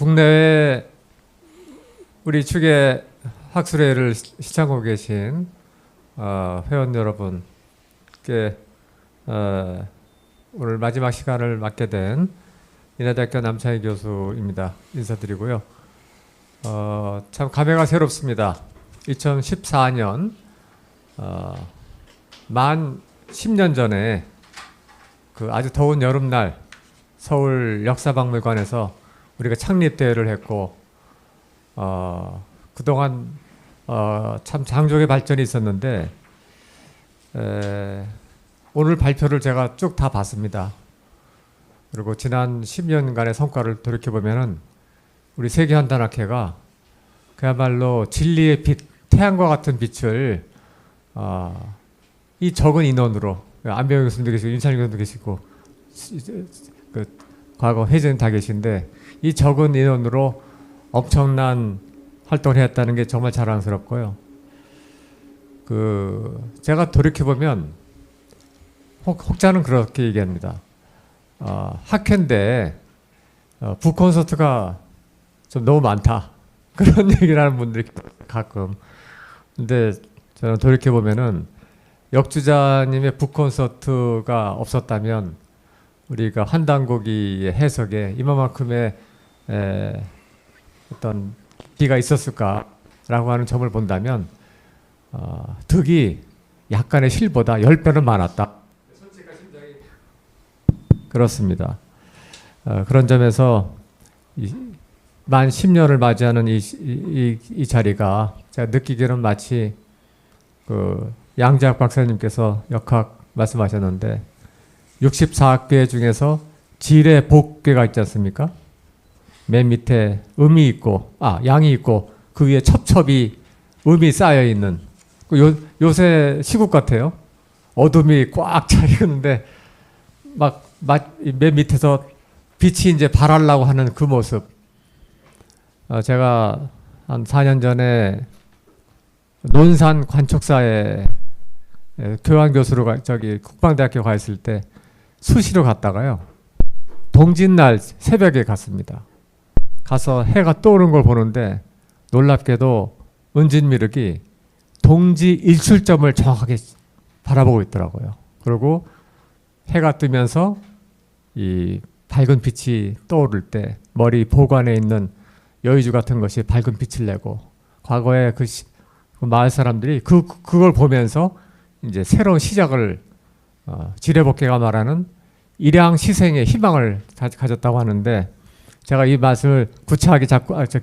국내외 우리 축의 학술회를 시청하고 계신 회원 여러분께 오늘 마지막 시간을 맡게 된 인하대학교 남창희 교수입니다. 인사드리고요. 참 감회가 새롭습니다. 2014년 만 10년 전에 그 아주 더운 여름날 서울 역사박물관에서 우리가 창립대회를 했고 그동안 참 장족의 발전이 있었는데 오늘 발표를 제가 쭉 다 봤습니다. 그리고 지난 10년간의 성과를 돌이켜보면은 우리 세계한단학회가 그야말로 진리의 빛, 태양과 같은 빛을 이 적은 인원으로 안병영 교수님도 계시고 윤찬일 교수님도 계시고 그 과거 회전 다 계신데 이 적은 인원으로 엄청난 활동을 했다는 게 정말 자랑스럽고요. 제가 돌이켜보면 혹자는 그렇게 얘기합니다. 학회인데 북콘서트가 좀 너무 많다. 그런 얘기를 하는 분들이 가끔. 근데 저는 돌이켜보면은 역주자님의 북콘서트가 없었다면 우리가 환단고기의 해석에 이만큼의 어떤 비가 있었을까라고 하는 점을 본다면 득이 약간의 실보다 10배는 많았다. 솔직한 심정이 그렇습니다. 그런 점에서 만 10년을 맞이하는 이 자리가 제가 느끼기는 마치 그 양재학 박사님께서 역학 말씀하셨는데 64학계 중에서 질의 복괴가 있지 않습니까? 맨 밑에 음이 있고 양이 있고 그 위에 첩첩이 음이 쌓여 있는 요새 시국 같아요. 어둠이 꽉 차 있는데 맨 밑에서 빛이 이제 발하려고 하는 그 모습. 제가 한 4년 전에 논산 관촉사에 교환 교수로 국방대학교 가 있을 때 수시로 갔다가요. 동짓날 새벽에 갔습니다. 가서 해가 떠오르는 걸 보는데 놀랍게도 은진미륵이 동지 일출점을 정확하게 바라보고 있더라고요. 그리고 해가 뜨면서 이 밝은 빛이 떠오를 때 머리 보관에 있는 여의주 같은 것이 밝은 빛을 내고 과거에 그 마을 사람들이 그걸 보면서 이제 새로운 시작을 지뢰복개가 말하는 일양시생의 희망을 가졌다고 하는데 제가 이 말씀을 구체하게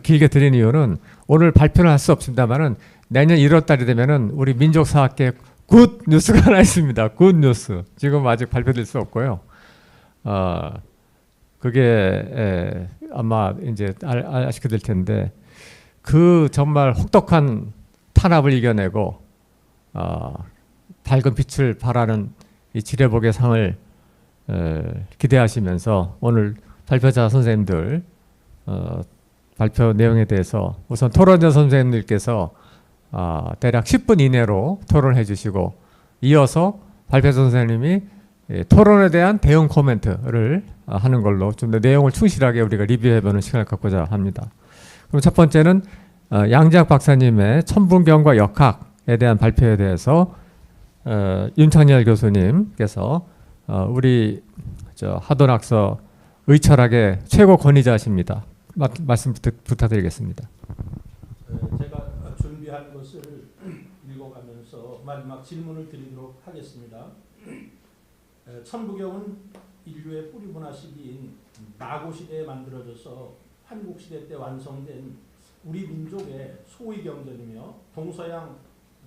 길게 드린 이유는 오늘 발표는 할 수 없습니다만은 내년 1월 달이 되면은 우리 민족사학계 굿 뉴스가 하나 있습니다. 굿 뉴스. 지금 아직 발표될 수 없고요. 그게 아마 이제 아시게 될 텐데 그 정말 혹독한 탄압을 이겨내고 밝은 빛을 발하는 이 지뢰복의 상을 기대하시면서 오늘 발표자 선생님들 발표 내용에 대해서 우선 토론자 선생님들께서 대략 10분 이내로 토론해 주시고 이어서 발표자 선생님이 토론에 대한 대응 코멘트를 하는 걸로 좀 더 내용을 충실하게 우리가 리뷰해보는 시간을 갖고자 합니다. 그럼 첫 번째는 양재학 박사님의 천분경과 역학에 대한 발표에 대해서 윤창열 교수님께서 우리 하돈학서 의철학의 최고 권위자십니다. 말씀 부탁드리겠습니다. 제가 준비한 것을 읽어가면서 마지막 질문을 드리도록 하겠습니다. 천부경은 인류의 뿌리문화 시기인 나고 시대에 만들어져서 한국 시대 때 완성된 우리 민족의 소위 경전이며 동서양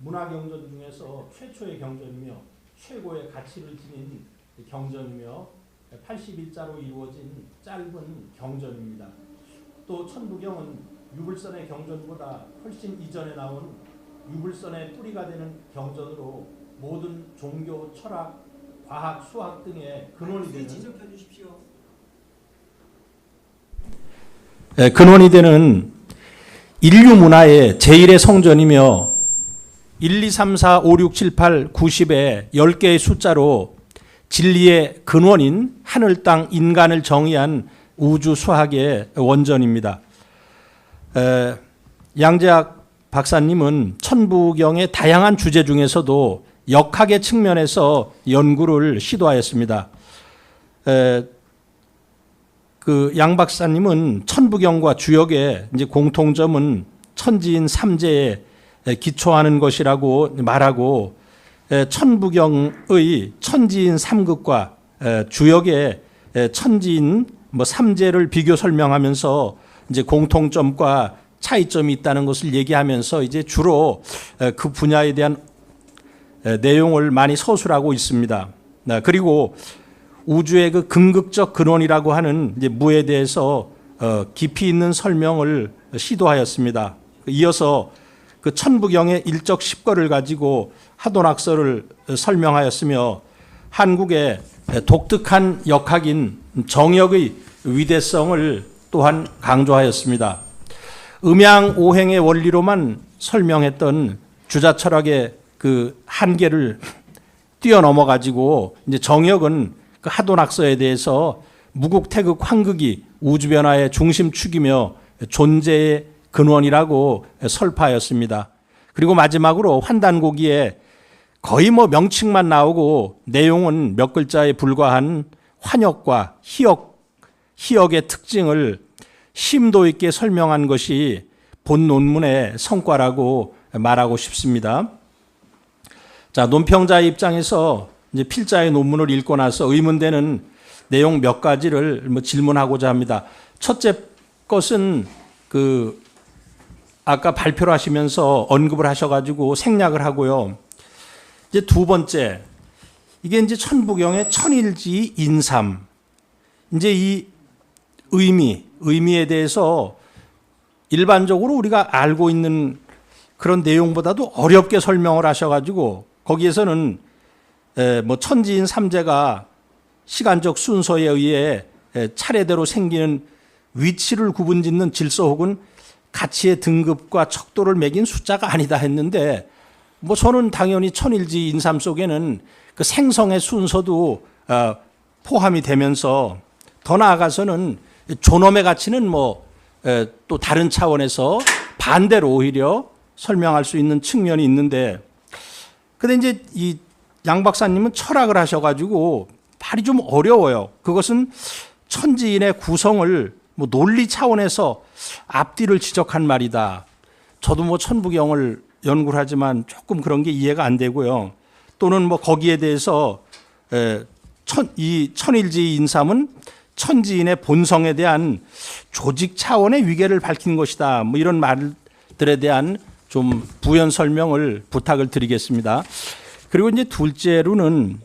문화 경전 중에서 최초의 경전이며 최고의 가치를 지닌 경전이며 81자로 이루어진 짧은 경전입니다. 또 천부경은 유불선의 경전보다 훨씬 이전에 나온 유불선의 뿌리가 되는 경전으로 모든 종교, 철학, 과학, 수학 등의 근원이 되는 근원이 되는 인류 문화의 제1의 성전이며 1, 2, 3, 4, 5, 6, 7, 8, 90의 10개의 숫자로 진리의 근원인 하늘 땅 인간을 정의한 우주 수학의 원전입니다. 양재학 박사님은 천부경의 다양한 주제 중에서도 역학의 측면에서 연구를 시도하였습니다. 그 양 박사님은 천부경과 주역의 이제 공통점은 천지인 삼재에 기초하는 것이라고 말하고, 천부경의 천지인 삼극과 주역의 천지인 삼재를 비교 설명하면서 이제 공통점과 차이점이 있다는 것을 얘기하면서 이제 주로 그 분야에 대한 내용을 많이 서술하고 있습니다. 그리고 우주의 그 근극적 근원이라고 하는 이제 무에 대해서 깊이 있는 설명을 시도하였습니다. 이어서 그 천부경의 일적 십거를 가지고 하도낙서를 설명하였으며, 한국의 독특한 역학인 정역의 위대성을 또한 강조하였습니다. 음양오행의 원리로만 설명했던 주자철학의 그 한계를 뛰어넘어 가지고 이제 정역은 그 하도낙서에 대해서 무국태극 환극이 우주변화의 중심축이며 존재의 근원이라고 설파하였습니다. 그리고 마지막으로 환단고기에 거의 명칭만 나오고 내용은 몇 글자에 불과한 환역과 희역의 특징을 심도 있게 설명한 것이 본 논문의 성과라고 말하고 싶습니다. 자, 논평자의 입장에서 이제 필자의 논문을 읽고 나서 의문되는 내용 몇 가지를 질문하고자 합니다. 첫째 것은 그 아까 발표를 하시면서 언급을 하셔가지고 생략을 하고요. 이제 두 번째, 이게 이제 천부경의 천일지 인삼, 이제 이 의미에 대해서 일반적으로 우리가 알고 있는 그런 내용보다도 어렵게 설명을 하셔가지고 거기에서는 천지인 삼재가 시간적 순서에 의해 차례대로 생기는 위치를 구분짓는 질서 혹은 가치의 등급과 척도를 매긴 숫자가 아니다 했는데, 저는 당연히 천일지 인삼 속에는 그 생성의 순서도 포함이 되면서, 더 나아가서는 존엄의 가치는 또 다른 차원에서 반대로 오히려 설명할 수 있는 측면이 있는데, 근데 이제 이 양 박사님은 철학을 하셔가지고 발이 좀 어려워요. 그것은 천지인의 구성을 논리 차원에서 앞뒤를 지적한 말이다. 저도 천부경을 연구를 하지만 조금 그런 게 이해가 안 되고요. 또는 거기에 대해서 이 천일지 인삼은 천지인의 본성에 대한 조직 차원의 위계를 밝힌 것이다. 이런 말들에 대한 좀 부연 설명을 부탁을 드리겠습니다. 그리고 이제 둘째로는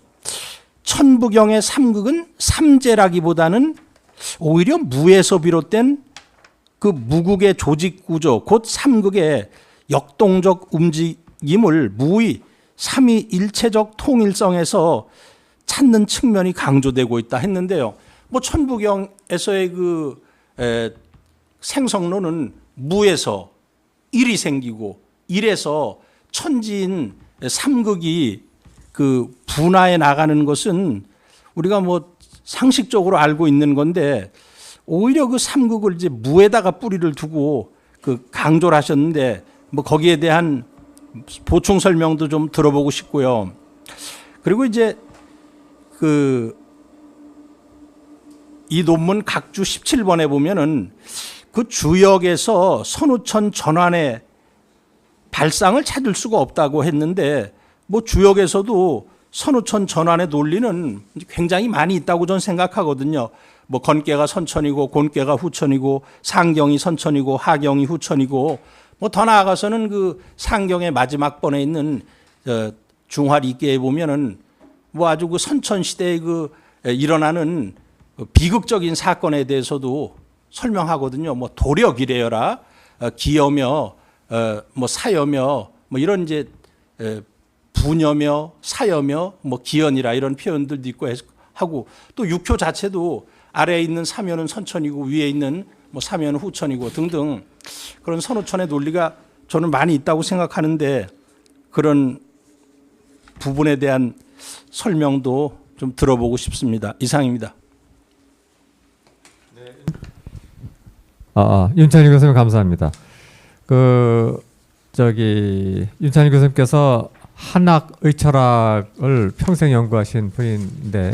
천부경의 삼극은 삼재라기보다는 오히려 무에서 비롯된 그 무국의 조직 구조, 곧 삼극의 역동적 움직임을 무의 삼위일체적 통일성에서 찾는 측면이 강조되고 있다 했는데요. 천부경에서의 그 생성론은 무에서 일이 생기고 일에서 천지인 삼극이 그 분화해 나가는 것은 우리가 상식적으로 알고 있는 건데, 오히려 그 삼극을 이제 무에다가 뿌리를 두고 그 강조를 하셨는데, 거기에 대한 보충 설명도 좀 들어보고 싶고요. 그리고 이제 이 논문 각주 17번에 보면은 그 주역에서 선우천 전환의 발상을 찾을 수가 없다고 했는데, 주역에서도 선우천 전환의 논리는 굉장히 많이 있다고 저는 생각하거든요. 건계가 선천이고 곤계가 후천이고 상경이 선천이고 하경이 후천이고, 더 나아가서는 그 상경의 마지막 번에 있는 중화리계에 보면은 아주 그 선천 시대에 그 일어나는 비극적인 사건에 대해서도 설명하거든요. 도력이래여라, 기여며 사여며 이런 이제 부녀며 사여며 기연이라 이런 표현들도 있고 하고, 또 육효 자체도 아래에 있는 사면은 선천이고 위에 있는 사면은 후천이고 등등 그런 선우천의 논리가 저는 많이 있다고 생각하는데, 그런 부분에 대한 설명도 좀 들어보고 싶습니다. 이상입니다. 윤찬희 교수님 감사합니다. 윤찬희 교수님께서 한학의 철학을 평생 연구하신 분인데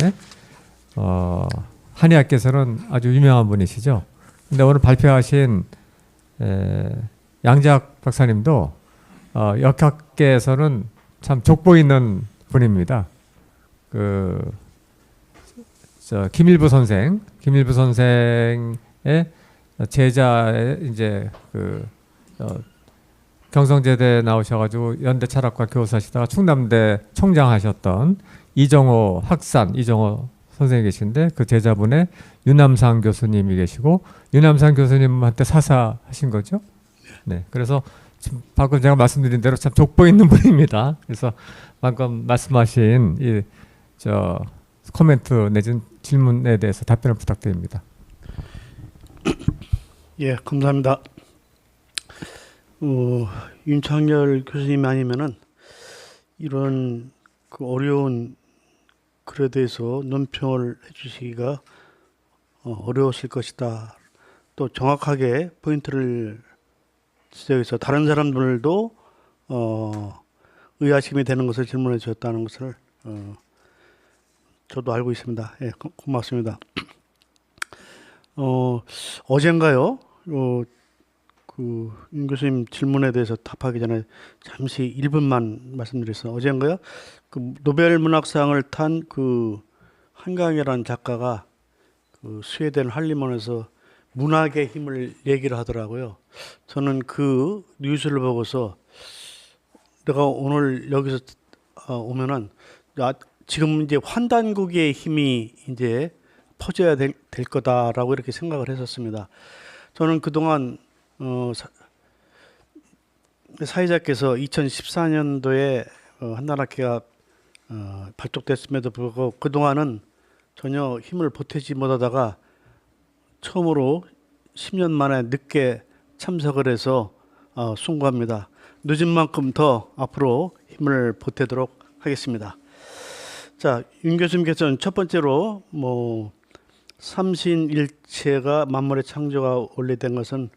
한의학계에서는 아주 유명한 분이시죠. 근데 오늘 발표하신 양재학 박사님도 역학계에서는 참 족보 있는 분입니다. 김일부 선생의 제자의 이제 경성제대 나오셔가지고 연대 철학과 교수하시다가 충남대 총장하셨던 이정호 선생이 계신데 그 제자분의 윤남상 교수님이 계시고 윤남상 교수님한테 사사하신 거죠. 네, 그래서 지금 방금 제가 말씀드린 대로 참 족보 있는 분입니다. 그래서 방금 말씀하신 코멘트 내진 질문에 대해서 답변을 부탁드립니다. 예, 감사합니다. 윤창열 교수님 아니면은 이런 어려운 글에 대해서 논평을 해주시기가 어려우실 것이다. 또 정확하게 포인트를 지적해서 다른 사람들도 의아심이 되는 것을 질문해 주셨다는 것을 저도 알고 있습니다. 예, 고맙습니다. 어젠가요? 윤 교수님 질문에 대해서 답하기 전에 잠시 1분만 말씀드렸어요. 어젠가요? 노벨 문학상을 탄 한강이라는 작가가 스웨덴 할리먼에서 문학의 힘을 얘기를 하더라고요. 저는 그 뉴스를 보고서 내가 오늘 여기서 오면은 지금 이제 환단국의 힘이 이제 퍼져야 될 거다라고 이렇게 생각을 했었습니다. 저는 그동안 사회자께서 2014년도에 한나라학회가 발족됐음에도 불구하고 그동안은 전혀 힘을 보태지 못하다가 처음으로 10년 만에 늦게 참석을 해서 숭고합니다. 늦은 만큼 더 앞으로 힘을 보태도록 하겠습니다. 자, 윤 교수님께서는 첫 번째로 삼신일체가 만물의 창조가 원래된 것은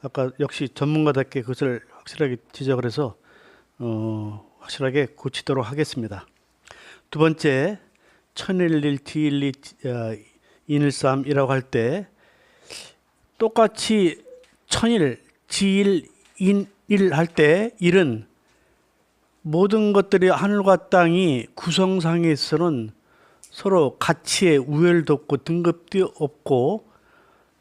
아까 역시 전문가답게 그것을 확실하게 지적을 해서 확실하게 고치도록 하겠습니다. 두 번째, 천일일, 지일리, 인일삼이라고 할 때 똑같이 천일, 지일, 인일 할 때 일은 모든 것들이 하늘과 땅이 구성상에서는 서로 가치에 우열도 없고 등급도 없고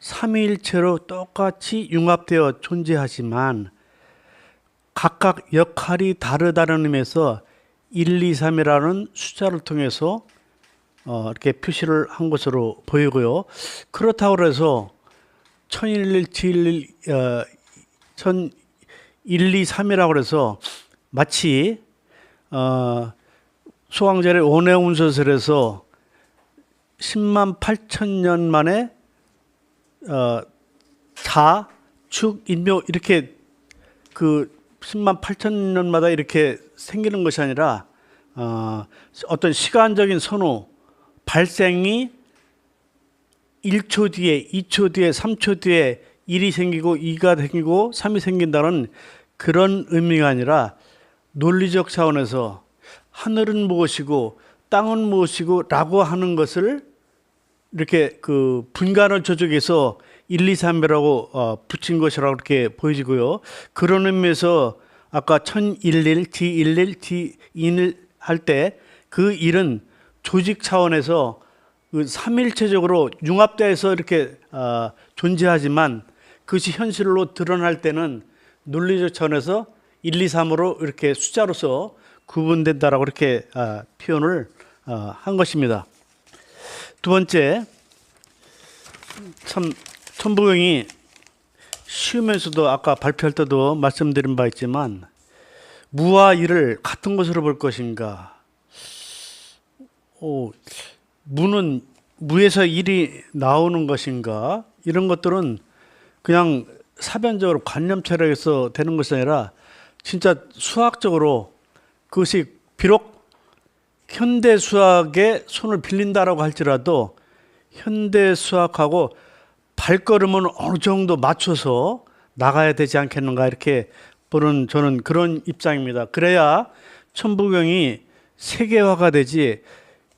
삼위일체로 똑같이 융합되어 존재하지만 각각 역할이 다르다는 의미에서 1, 2, 3이라는 숫자를 통해서 이렇게 표시를 한 것으로 보이고요. 그렇다고 해서 천일일, 지일일, 1, 2, 3이라고 해서 마치 소왕절의 원해운서설에서 10만 8천 년 만에 자, 축, 인묘 이렇게 10만 8천 년마다 이렇게 생기는 것이 아니라 어떤 시간적인 선호, 발생이 1초 뒤에, 2초 뒤에, 3초 뒤에 1이 생기고 2가 생기고 3이 생긴다는 그런 의미가 아니라 논리적 차원에서 하늘은 무엇이고 땅은 무엇이고 라고 하는 것을 이렇게 분간을 조직해서 1, 2, 3이라고 붙인 것이라고 이렇게 보여지고요. 그런 의미에서 아까 천일일, 지일일, 지인일 할 때 그 일은 조직 차원에서 삼일체적으로 융합돼서 이렇게 존재하지만 그것이 현실로 드러날 때는 논리적 차원에서 1, 2, 3으로 이렇게 숫자로서 구분된다라고 이렇게 표현을 한 것입니다. 두 번째, 참 천부경이 쉬우면서도 아까 발표할 때도 말씀드린 바 있지만 무와 일을 같은 것으로 볼 것인가? 무는 무에서 일이 나오는 것인가? 이런 것들은 그냥 사변적으로 관념 철학에서 되는 것이 아니라 진짜 수학적으로 그것이 비록 현대 수학에 손을 빌린다라고 할지라도 현대 수학하고 발걸음은 어느 정도 맞춰서 나가야 되지 않겠는가 이렇게 보는 저는 그런 입장입니다. 그래야 천부경이 세계화가 되지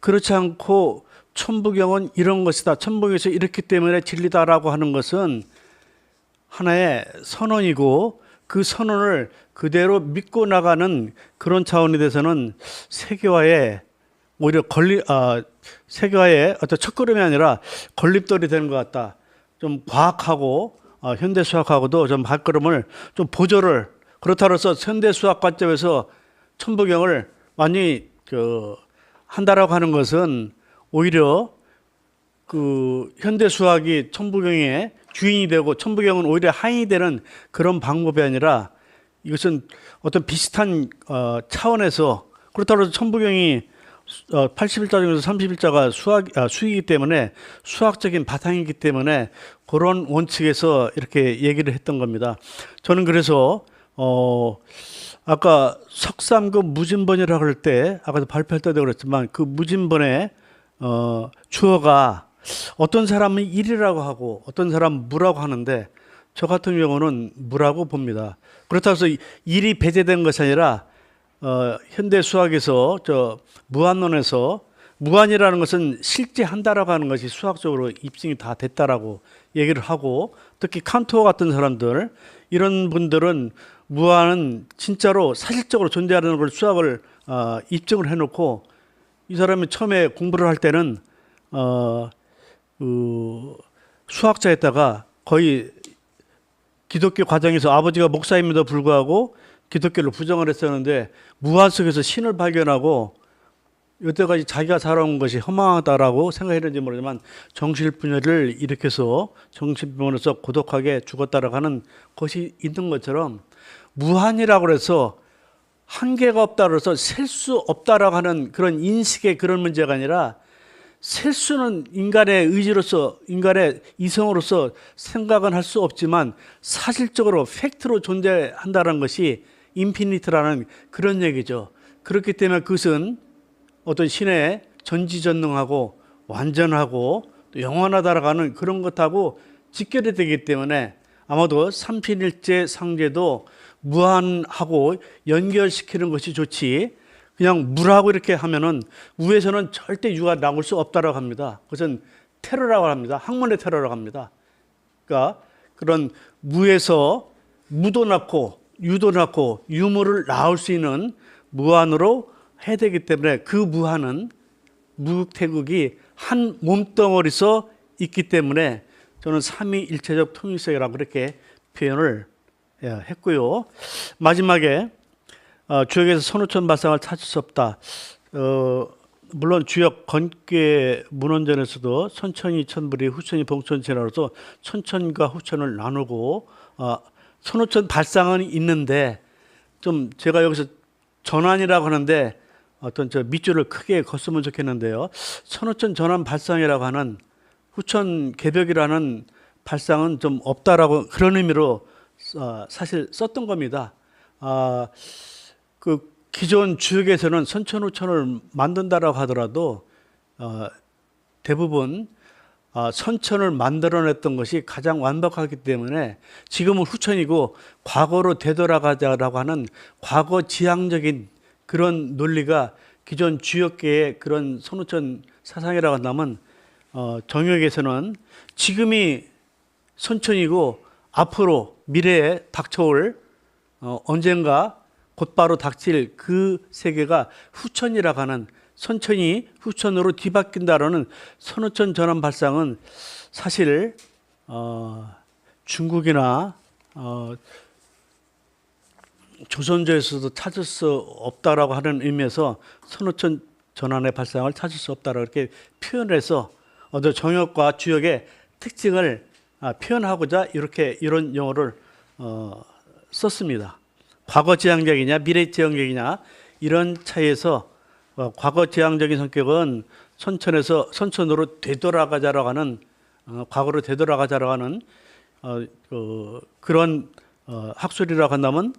그렇지 않고 천부경은 이런 것이다. 천부경에서 이렇기 때문에 진리다라고 하는 것은 하나의 선언이고 그 선언을 그대로 믿고 나가는 그런 차원에 대해서는 세계화에 오히려 세계화의 어떤 첫걸음이 아니라 걸림돌이 되는 것 같다. 좀 과학하고 현대 수학하고도 좀 발걸음을 좀 보조를 그렇다로서 현대 수학 관점에서 천부경을 많이 한다라고 하는 것은 오히려 그 현대 수학이 천부경의 주인이 되고 천부경은 오히려 하인이 되는 그런 방법이 아니라 이것은 어떤 비슷한 차원에서 그렇다고 해서 천부경이 80일자 중에서 30일자가 수이기 때문에 수학적인 바탕이기 때문에 그런 원칙에서 이렇게 얘기를 했던 겁니다. 저는 그래서 아까 석삼급 무진번이라고 할 때 아까도 발표할 때도 그랬지만 그 무진번의 주어가 어떤 사람은 일이라고 하고 어떤 사람은 무라고 하는데 저 같은 경우는 무라고 봅니다. 그렇다고 해서 일이 배제된 것이 아니라 현대 수학에서 무한론에서 무한이라는 것은 실제 한다라고 하는 것이 수학적으로 입증이 다 됐다라고 얘기를 하고 특히 칸토 같은 사람들 이런 분들은 무한은 진짜로 사실적으로 존재하는 걸 수학을 입증을 해놓고 이 사람이 처음에 공부를 할 때는 수학자였다가 거의 기독교 과정에서 아버지가 목사임에도 불구하고 기독교를 부정을 했었는데 무한 속에서 신을 발견하고 여태까지 자기가 살아온 것이 허망하다라고 생각했는지 모르지만 정신분열을 일으켜서 정신병원에서 고독하게 죽었다라고 하는 것이 있는 것처럼 무한이라고 해서 한계가 없다고 해서 셀 수 없다라고 하는 그런 인식의 그런 문제가 아니라 셀 수는 인간의 의지로서 인간의 이성으로서 생각은 할 수 없지만 사실적으로 팩트로 존재한다는 것이 인피니트라는 그런 얘기죠. 그렇기 때문에 그것은 어떤 신의 전지전능하고 완전하고 또 영원하다라고 하는 그런 것하고 직결이 되기 때문에 아마도 삼신일체 상제도 무한하고 연결시키는 것이 좋지 그냥 무라고 이렇게 하면은 우에서는 절대 유가 나올 수 없다라고 합니다. 그것은 테러라고 합니다. 학문의 테러라고 합니다. 그러니까 그런 무에서 무도 낳고 유도 낳고 유무를 낳을 수 있는 무한으로 해야 되기 때문에 그 무한은 무국태국이 한 몸덩어리서 있기 때문에 저는 삼위일체적 통일성이라고 그렇게 표현을 했고요. 마지막에 주역에서 선우천 발상을 찾을 수 없다. 물론 주역 건괴 문헌전에서도 선천이 천불이 후천이 봉천지나로서 천천과 후천을 나누고 선우천 발상은 있는데 좀 제가 여기서 전환이라고 하는데 어떤 밑줄을 크게 걷으면 좋겠는데요. 선우천 전환 발상이라고 하는 후천 개벽이라는 발상은 좀 없다라고 그런 의미로 사실 썼던 겁니다. 그 기존 주역에서는 선천 후천을 만든다라고 하더라도 대부분 선천을 만들어냈던 것이 가장 완벽하기 때문에 지금은 후천이고 과거로 되돌아가자라고 하는 과거 지향적인 그런 논리가 기존 주역계의 그런 선후천 사상이라고 한다면 정역에서는 지금이 선천이고 앞으로 미래에 닥쳐올 언젠가 곧바로 닥칠 그 세계가 후천이라고 하는 선천이 후천으로 뒤바뀐다라는 선후천 전환 발상은 사실 중국이나 조선조에서도 찾을 수 없다라고 하는 의미에서 선후천 전환의 발상을 찾을 수 없다라고 이렇게 표현해서 어떤 정역과 주역의 특징을 표현하고자 이런 용어를 썼습니다. 과거 지향적이냐 미래 지향적이냐 이런 차이에서 과거 지향적인 성격은 선천으로 되돌아가자라고 하는 과거로 되돌아가자라고 하는 그런 학술이라고 한다면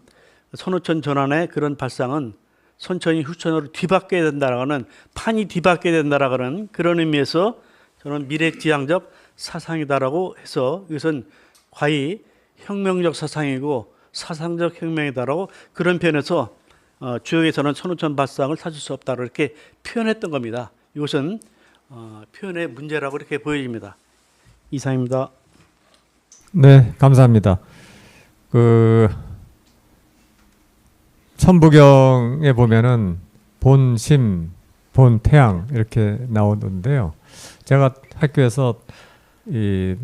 선후천 전환의 그런 발상은 선천이 후천으로 뒤바뀌어야 된다라고 하는 판이 뒤바뀌어야 된다라고 하는 그런 의미에서 저는 미래지향적 사상이다라고 해서 이것은 과히 혁명적 사상이고 사상적 혁명이다라고 그런 표현에서 주역에서는 천우천 발상을 찾을 수 없다 이렇게 표현했던 겁니다. 이것은 표현의 문제라고 이렇게 보여집니다. 이상입니다. 네, 감사합니다. 천부경에 보면은 본심, 본태양 이렇게 나오는데요. 제가 학교에서 이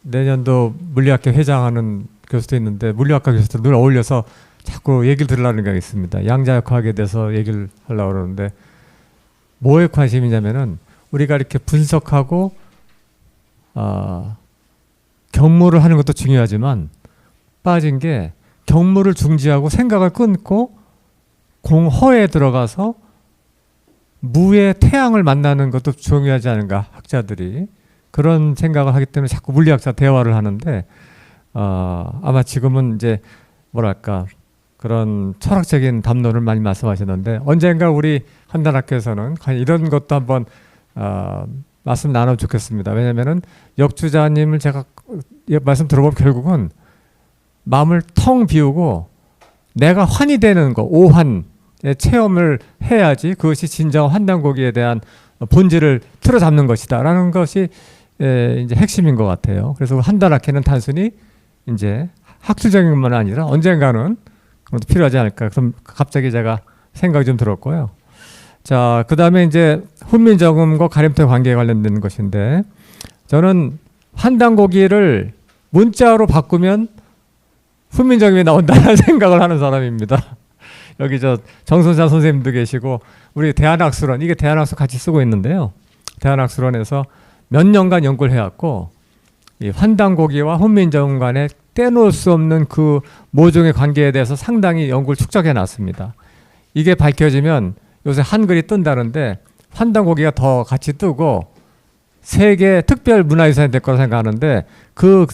내년도 물리학회 회장하는 교수도 있는데 물리학과 교수도 늘 어울려서 자꾸 얘기를 들으려는 게 있습니다. 양자역학에 대해서 얘기를 하려고 그러는데 뭐에 관심이냐면은 우리가 이렇게 분석하고 경무를 하는 것도 중요하지만 빠진 게 경무를 중지하고 생각을 끊고 공허에 들어가서 무의 태양을 만나는 것도 중요하지 않은가, 학자들이 그런 생각을 하기 때문에 자꾸 물리학자 대화를 하는데 아마 지금은 이제 뭐랄까 그런 철학적인 담론을 많이 말씀하셨는데 언젠가 우리 한단학교에서는 이런 것도 한번 말씀 나눠 좋겠습니다. 왜냐면은 역주자님을 제가 말씀 들어보면 결국은 마음을 텅 비우고 내가 환이 되는 거, 오환의 체험을 해야지 그것이 진정 환단고기에 대한 본질을 틀어잡는 것이다라는 것이 이제 핵심인 것 같아요. 그래서 한단학회는 단순히 이제 학술적인 것만 아니라 언젠가는 그것도 필요하지 않을까. 그럼 갑자기 제가 생각이 좀 들었고요. 자, 그 다음에 이제 훈민정음과 가림토의 관계에 관련된 것인데 저는 환단고기를 문자로 바꾸면 훈민정음이 나온다는 생각을 하는 사람입니다. 여기 저 정선자 선생님도 계시고 우리 대한학술원, 이게 대한학술 같이 쓰고 있는데요. 대한학술원에서 몇 년간 연구를 해왔고 이 환단고기와 훈민정음 간에 떼놓을 수 없는 그 모종의 관계에 대해서 상당히 연구를 축적해 놨습니다. 이게 밝혀지면 요새 한글이 뜬다는데 환단고기가 더 같이 뜨고 세계 특별 문화유산이 될 거라 생각하는데 그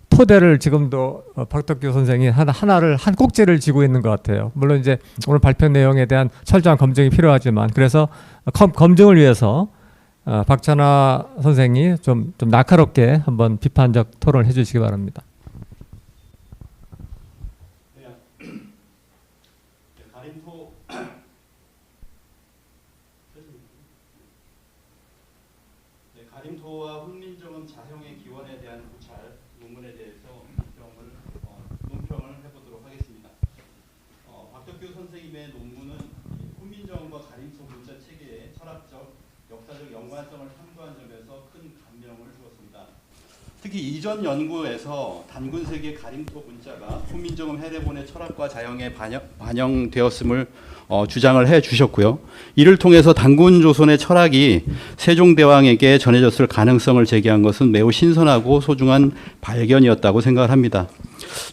토대를 지금도 박덕규 선생이 하나를 한 꼭지를 쥐고 있는 것 같아요. 물론 이제 오늘 발표 내용에 대한 철저한 검증이 필요하지만 그래서 검증을 위해서 박찬하 선생이 좀 날카롭게 한번 비판적 토론을 해주시기 바랍니다. 가림토와 훈민정음 자형의 기원에 대한 고찰 논문에 대해서 논평을 해보도록 하겠습니다. 박덕규 선생님의 논문은 훈민정음과 가림토 문자 체계의 철학적, 역사적 연관성을 탐구한 점에서 큰 감명을 주었습니다. 특히 이전 연구에서 단군세기의 가림토 문자가 훈민정음 해례본의 철학과 자형에 반영되었음을 주장을 해주셨고요. 이를 통해서 단군조선의 철학이 세종대왕에게 전해졌을 가능성을 제기한 것은 매우 신선하고 소중한 발견이었다고 생각을 합니다.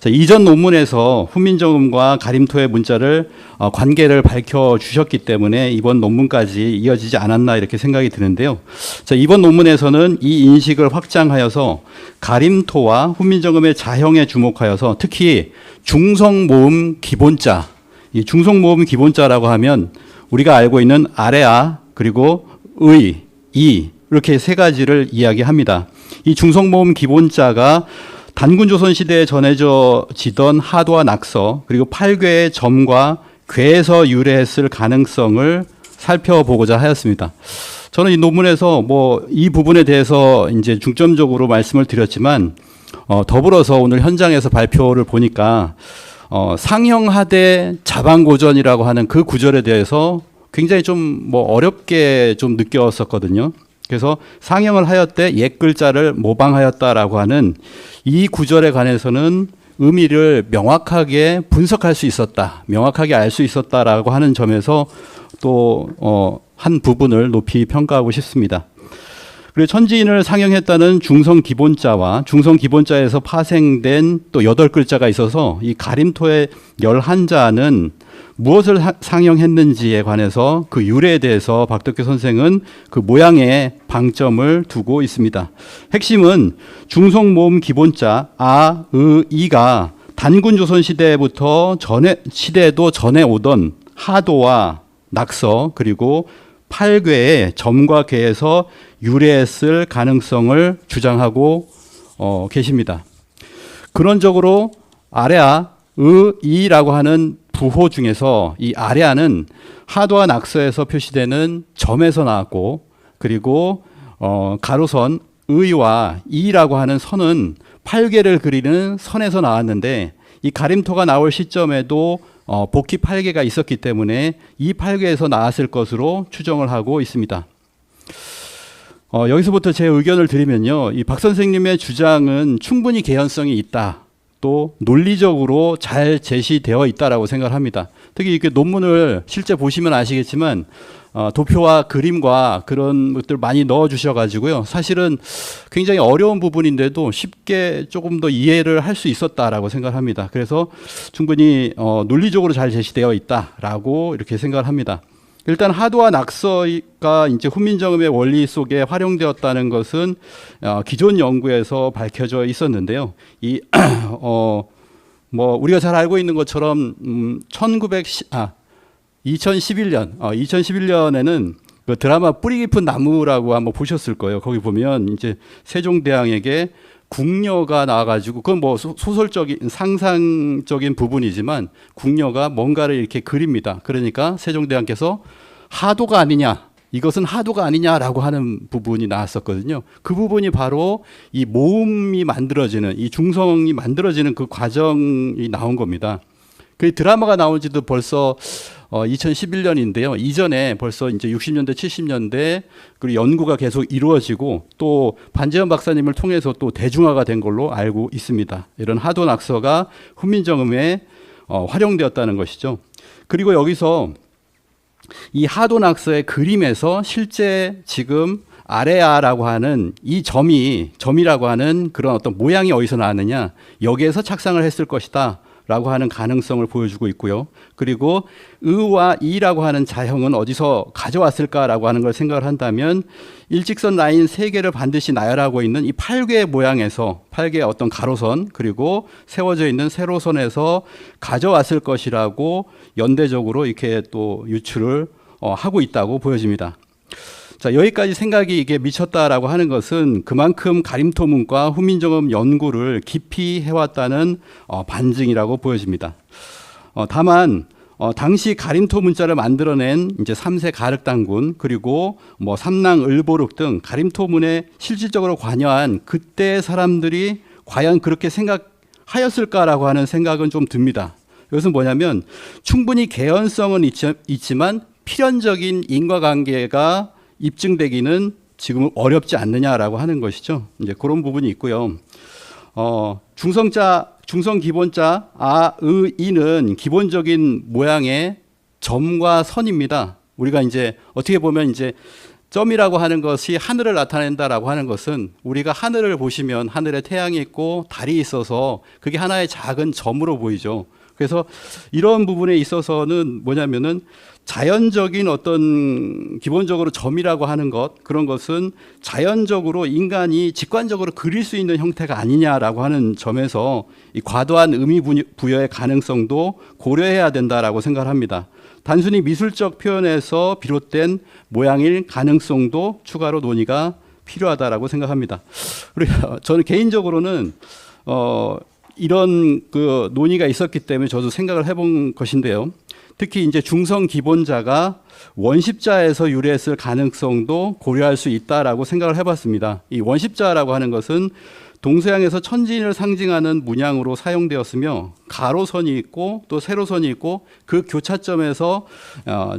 자, 이전 논문에서 훈민정음과 가림토의 문자를 관계를 밝혀주셨기 때문에 이번 논문까지 이어지지 않았나 이렇게 생각이 드는데요. 자, 이번 논문에서는 이 인식을 확장하여서 가림토와 훈민정음의 자형에 주목하여서 특히 중성모음 기본자, 이 중성모음 기본자라고 하면 우리가 알고 있는 아래아 그리고 의, 이 이렇게 세 가지를 이야기합니다. 이 중성모음 기본자가 단군조선 시대에 전해지던 하도와 낙서 그리고 8괴의 점과 괴에서 유래했을 가능성을 살펴보고자 하였습니다. 저는 이 논문에서 이 부분에 대해서 이제 중점적으로 말씀을 드렸지만 더불어서 오늘 현장에서 발표를 보니까 상형하대 자방고전이라고 하는 그 구절에 대해서 굉장히 좀 어렵게 좀 느꼈었거든요. 그래서 상형을 하였대 옛 글자를 모방하였다라고 하는 이 구절에 관해서는 의미를 명확하게 분석할 수 있었다, 명확하게 알 수 있었다라고 하는 점에서 또 한 부분을 높이 평가하고 싶습니다. 그리고 천지인을 상영했다는 중성 기본자와 중성 기본자에서 파생된 또 8글자가 있어서 이 가림토의 11자는 무엇을 상영했는지에 관해서 그 유래에 대해서 박덕규 선생은 그 모양에 방점을 두고 있습니다. 핵심은 중성모음 기본자 아, 의, 이가 단군조선 시대부터 시대에도 전해 오던 하도와 낙서 그리고 8궤의 점과 궤에서 유래했을 가능성을 주장하고 계십니다. 근원적으로 아레아, 이라고 하는 부호 중에서 이 아레아는 하도와 낙서에서 표시되는 점에서 나왔고, 그리고 가로선 의와 이라고 하는 선은 8개를 그리는 선에서 나왔는데, 이 가림토가 나올 시점에도 복희 8개가 있었기 때문에 이 8개에서 나왔을 것으로 추정을 하고 있습니다. 여기서부터 제 의견을 드리면요, 이 박 선생님의 주장은 충분히 개연성이 있다, 또 논리적으로 잘 제시되어 있다라고 생각합니다. 특히 이렇게 논문을 실제 보시면 아시겠지만 도표와 그림과 그런 것들 많이 넣어 주셔가지고요, 사실은 굉장히 어려운 부분인데도 쉽게 조금 더 이해를 할 수 있었다라고 생각합니다. 그래서 충분히 논리적으로 잘 제시되어 있다라고 이렇게 생각을 합니다. 일단 하도와 낙서가 이제 훈민정음의 원리 속에 활용되었다는 것은 기존 연구에서 밝혀져 있었는데요. 이 우리가 잘 알고 있는 것처럼 2011년에는 그 드라마 뿌리 깊은 나무라고 한번 보셨을 거예요. 거기 보면 이제 세종대왕에게 궁녀가 나와가지고, 그건 뭐 소설적인 상상적인 부분이지만 궁녀가 뭔가를 이렇게 그립니다. 그러니까 세종대왕께서 하도가 아니냐, 이것은 하도가 아니냐라고 하는 부분이 나왔었거든요. 그 부분이 바로 이 모음이 만들어지는, 이 중성이 만들어지는 그 과정이 나온 겁니다. 그 드라마가 나온 지도 벌써 2011년인데요. 이전에 벌써 이제 60년대, 70년대 그리고 연구가 계속 이루어지고, 또 반재현 박사님을 통해서 또 대중화가 된 걸로 알고 있습니다. 이런 하도 낙서가 훈민정음에 활용되었다는 것이죠. 그리고 여기서 이 하도 낙서의 그림에서 실제 지금 아레아라고 하는 이 점이라고 하는 그런 어떤 모양이 어디서 나왔느냐, 여기에서 착상을 했을 것이다 라고 하는 가능성을 보여주고 있고요. 그리고 의와 이라고 하는 자형은 어디서 가져왔을까라고 하는 걸 생각을 한다면, 일직선 라인 3개를 반드시 나열하고 있는 이 8개의 모양에서, 8개의 어떤 가로선 그리고 세워져 있는 세로선에서 가져왔을 것이라고 연대적으로 이렇게 또 유추를 하고 있다고 보여집니다. 자, 여기까지 생각이 이게 미쳤다라고 하는 것은 그만큼 가림토문과 훈민정음 연구를 깊이 해왔다는 반증이라고 보여집니다. 다만 당시 가림토 문자를 만들어낸 이제 3세 가륵당군, 그리고 뭐 삼랑을보륵 등 가림토문에 실질적으로 관여한 그때 사람들이 과연 그렇게 생각하였을까라고 하는 생각은 좀 듭니다. 이것은 뭐냐면, 충분히 개연성은 있지만 필연적인 인과관계가 입증되기는 지금 어렵지 않느냐라고 하는 것이죠. 이제 그런 부분이 있고요. 중성 기본자 이는 기본적인 모양의 점과 선입니다. 우리가 이제 어떻게 보면 이제 점이라고 하는 것이 하늘을 나타낸다라고 하는 것은, 우리가 하늘을 보시면 하늘에 태양이 있고 달이 있어서 그게 하나의 작은 점으로 보이죠. 그래서 이런 부분에 있어서는 뭐냐면은, 자연적인 어떤 기본적으로 점이라고 하는 것, 그런 것은 자연적으로 인간이 직관적으로 그릴 수 있는 형태가 아니냐라고 하는 점에서 이 과도한 의미 부여의 가능성도 고려해야 된다라고 생각을 합니다. 단순히 미술적 표현에서 비롯된 모양일 가능성도 추가로 논의가 필요하다라고 생각합니다. 그리고 저는 개인적으로는 이런 그 논의가 있었기 때문에 저도 생각을 해본 것인데요. 특히 이제 중성 기본자가 원십자에서 유래했을 가능성도 고려할 수 있다라고 생각을 해봤습니다. 이 원십자라고 하는 것은 동서양에서 천지인을 상징하는 문양으로 사용되었으며, 가로선이 있고 또 세로선이 있고 그 교차점에서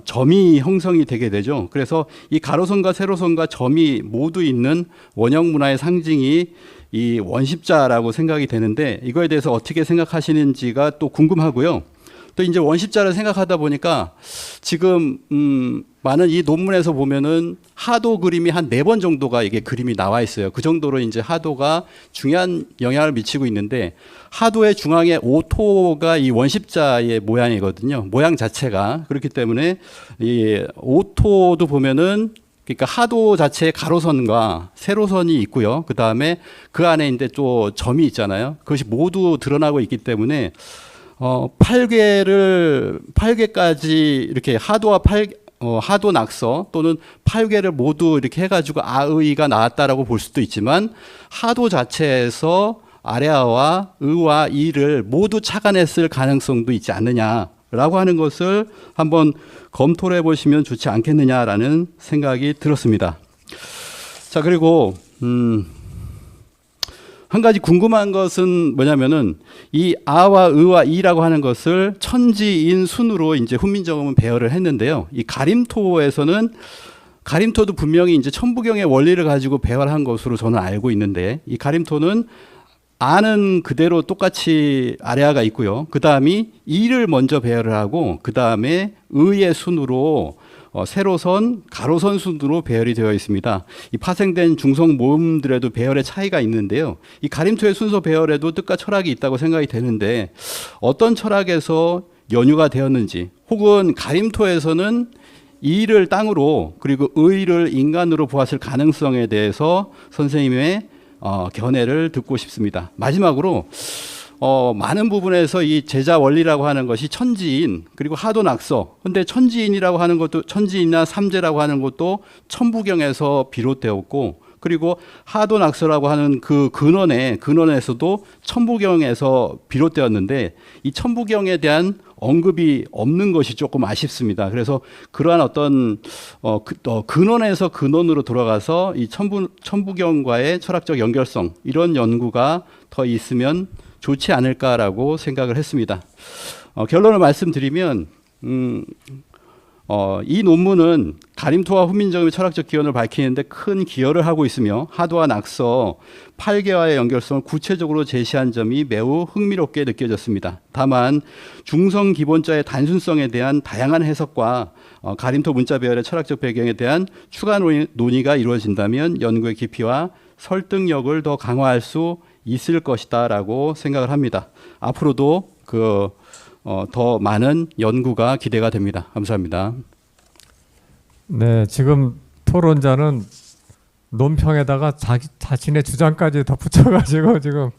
점이 형성이 되게 되죠. 그래서 이 가로선과 세로선과 점이 모두 있는 원형 문화의 상징이 이 원십자라고 생각이 되는데, 이거에 대해서 어떻게 생각하시는지가 또 궁금하고요. 또 이제 원십자를 생각하다 보니까 지금 많은 이 논문에서 보면은 하도 그림이 한 4번 정도가 이게 그림이 나와 있어요. 그 정도로 이제 하도가 중요한 영향을 미치고 있는데, 하도의 중앙에 오토가 이 원십자의 모양이거든요. 모양 자체가. 그렇기 때문에 이 오토도 보면은, 그러니까 하도 자체에 가로선과 세로선이 있고요. 그 다음에 그 안에 이제 또 점이 있잖아요. 그것이 모두 드러나고 있기 때문에 8개까지 이렇게 하도와 하도 낙서 또는 8개를 모두 이렇게 해가지고 아의가 나왔다라고 볼 수도 있지만 하도 자체에서 아래아와 의와 이를 모두 착안했을 가능성도 있지 않느냐라고 하는 것을 한번 검토를 해보시면 좋지 않겠느냐라는 생각이 들었습니다. 자, 그리고 한 가지 궁금한 것은 뭐냐면은 이 아와 의와 이라고 하는 것을 천지인 순으로 이제 훈민정음은 배열을 했는데요. 이 가림토에서는 가림토도 분명히 이제 천부경의 원리를 가지고 배열한 것으로 저는 알고 있는데 이 가림토는 아는 그대로 똑같이 아래아가 있고요. 그 다음이 이를 먼저 배열을 하고 그 다음에 의의 순으로 세로선, 가로선 순으로 배열이 되어 있습니다. 이 파생된 중성 모음들에도 배열의 차이가 있는데요. 이 가림토의 순서 배열에도 뜻과 철학이 있다고 생각이 되는데 어떤 철학에서 연유가 되었는지 혹은 가림토에서는 이를 땅으로 그리고 의를 인간으로 보았을 가능성에 대해서 선생님의 견해를 듣고 싶습니다. 마지막으로 많은 부분에서 이 제자 원리라고 하는 것이 천지인 그리고 하도 낙서. 근데 천지인이라고 하는 것도 천지인이나 삼재라고 하는 것도 천부경에서 비롯되었고 그리고 하도 낙서라고 하는 그 근원에서도 천부경에서 비롯되었는데 이 천부경에 대한 언급이 없는 것이 조금 아쉽습니다. 그래서 그러한 어떤 근원에서 근원으로 돌아가서 이 천부경과의 철학적 연결성 이런 연구가 더 있으면 좋지 않을까라고 생각을 했습니다. 결론을 말씀드리면 이 논문은 가림토와 훈민정음의 철학적 기원을 밝히는데 큰 기여를 하고 있으며 하도와 낙서 8개와의 연결성을 구체적으로 제시한 점이 매우 흥미롭게 느껴졌습니다. 다만 중성 기본자의 단순성에 대한 다양한 해석과 가림토 문자 배열의 철학적 배경에 대한 추가 논의가 이루어진다면 연구의 깊이와 설득력을 더 강화할 수 있을 것이다라고 생각을 합니다. 앞으로도 더 많은 연구가 기대가 됩니다. 감사합니다. 네, 지금 토론자는 논평에다가 자신의 주장까지 덧붙여가지고 지금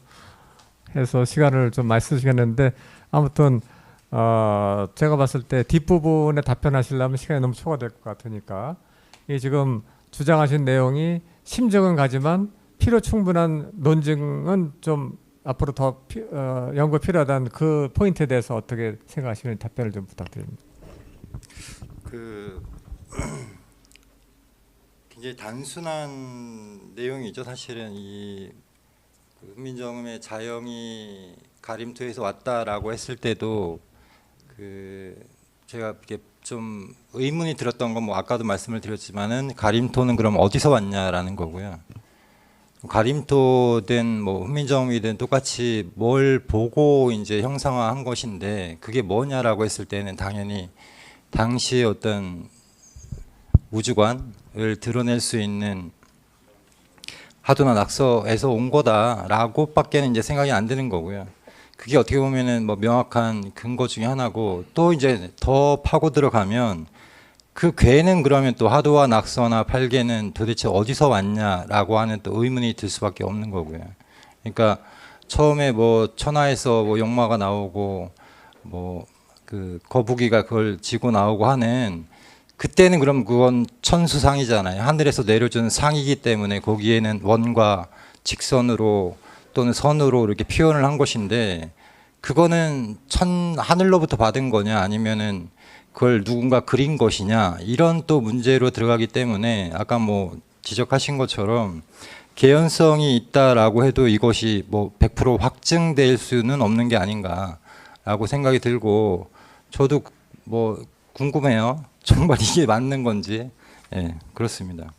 해서 시간을 좀 많이 쓰시겠는데 아무튼 제가 봤을 때 뒷부분에 답변하시려면 시간이 너무 초과될 것 같으니까 이 지금 주장하신 내용이 심증은 가지만 필요 충분한 논증은 좀 앞으로 더 연구 필요하다는 그 포인트에 대해서 어떻게 생각하시는지 답변을 좀 부탁드립니다. 굉장히 단순한 내용이죠. 사실은 이 훈민정음의 자영이 가림토에서 왔다라고 했을 때도 제가 이게 좀 의문이 들었던 건 뭐 아까도 말씀을 드렸지만은 가림토는 그럼 어디서 왔냐라는 거고요. 가림토든 뭐 훈민정음이든 똑같이 뭘 보고 이제 형상화한 것인데 그게 뭐냐라고 했을 때는 당연히 당시의 어떤 우주관을 드러낼 수 있는 하도나 낙서에서 온 거다라고밖에는 이제 생각이 안 드는 거고요. 그게 어떻게 보면은 뭐 명확한 근거 중에 하나고 또 이제 더 파고 들어가면 그 괴는 그러면 또 하도와 낙서나 팔괴는 도대체 어디서 왔냐라고 하는 또 의문이 들 수밖에 없는 거고요. 그러니까 처음에 뭐 천하에서 뭐 용마가 나오고 뭐 그 거북이가 그걸 지고 나오고 하는 그때는 그럼 그건 천수상이잖아요. 하늘에서 내려준 상이기 때문에 거기에는 원과 직선으로 또는 선으로 이렇게 표현을 한 것인데 그거는 하늘로부터 받은 거냐 아니면은 그걸 누군가 그린 것이냐 이런 또 문제로 들어가기 때문에 아까 뭐 지적하신 것처럼 개연성이 있다라고 해도 이것이 뭐 100% 확증될 수는 없는 게 아닌가라고 생각이 들고 저도 뭐 궁금해요. 정말 이게 맞는 건지. 예, 그렇습니다.